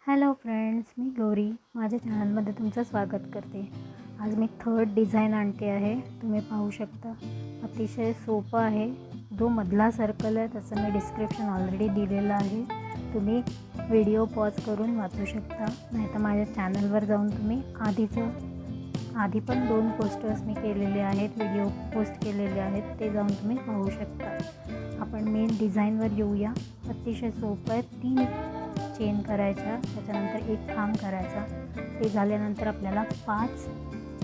Hello friends, मी गौरी माझ्या चॅनलमध्ये तुमचं स्वागत करते। आज मी थर्ड डिझाईन आणते आहे। तुम्ही पाहू शकता, अतिशय सोपं आहे। जो मधला सर्कल आहे त्याचं मी डिस्क्रिप्शन ऑलरेडी दिलेलं आहे। तुम्ही व्हिडिओ पॉज करून वाचू शकता, नाहीतर माझ्या चॅनलवर जाऊन तुम्ही आधी पण 2 पोस्टर्स मी केलेले आहेत, व्हिडिओ पोस्ट केलेले आहेत, ते जाऊन तुम्ही पाहू शकता। आपण मेन डिझाईनवर येऊया। अतिशय सोपं आहे। 3 चेन करायच्या, त्याच्यानंतर एक खांब करायचा। ते झाल्यानंतर आपल्याला 5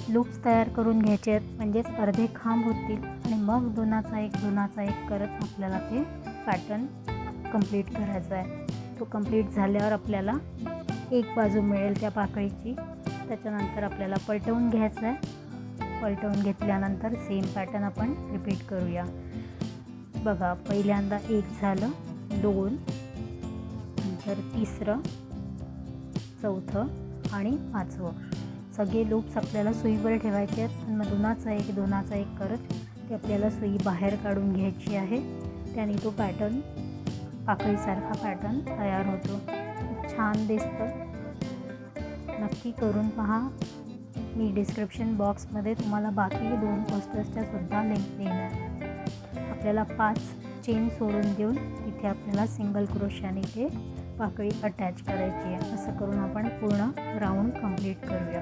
लूप्स तयार करून घ्यायचे आहेत, म्हणजेच अर्धे खांब होतील आणि मग दोनाचा एक करत आपल्याला ते पॅटर्न कंप्लीट करायचा आहे। तो कंप्लीट झाल्यावर आपल्याला एक बाजू मिळेल त्या पाकळीची। त्याच्यानंतर आपल्याला पलटवून घ्यायचं आहे। पलटवून घेतल्यानंतर सेम पॅटर्न आपण रिपीट करूया। बघा, पहिल्यांदा एक झालं, 2, नंतर तिसरं, चौथं आणि 5वं। सगळे लूप्स आपल्याला सुईवर ठेवायचे आहेत आणि मग दोनाचा एक करत ते आपल्याला सुई बाहेर काढून घ्यायची आहे। त्याने तो पॅटर्न पाकळीसारखा पॅटर्न तयार होतो। खूप छान दिसतं। नक्की करून पहा। मी डिस्क्रिप्शन बॉक्समध्ये तुम्हाला बाकी 2 पोस्टर्सच्या सुद्धा लिंक देणार। आपल्याला 5 चेन सोडून देऊन तिथे आपल्याला सिंगल क्रोशाने ते पाकळी अटॅच करायची आहे। असं करून आपण पूर्ण राऊंड कंप्लीट करूया।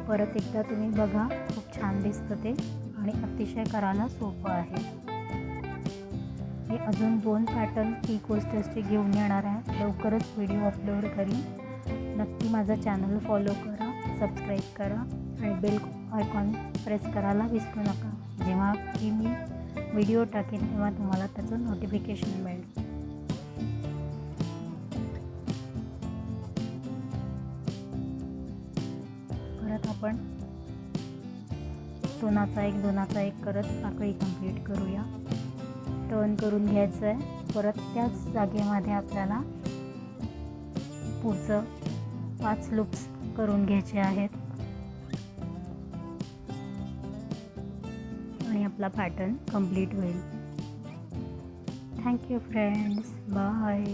परत एकदा तुम्ही बघा, खूप छान दिसतं ते आणि अतिशय करायला सोपं आहे। मी अजून 2 पॅटर्न टी कोस्टर्सचे घेऊन येणार आहे। लवकरच व्हिडिओ अपलोड करीन। नक्की माझा चॅनल फॉलो करा, सबस्क्राईब करा आणि बेल आयकॉन प्रेस करायला विसरू नका। जेव्हा की मी व्हिडिओ टाकेन तेव्हा तुम्हाला त्याचं नोटिफिकेशन मिळेल। परत आपण दोनाचा एक करत पाकळी कंप्लीट करूया। टर्न करून घ्यायचं आहे। परत त्याच जागेमध्ये आपल्याला पुढचं 5 लूप्स करून घ्यायचे आहेत आणि आपला पॅटर्न कंप्लीट होईल। Thank you friends, bye.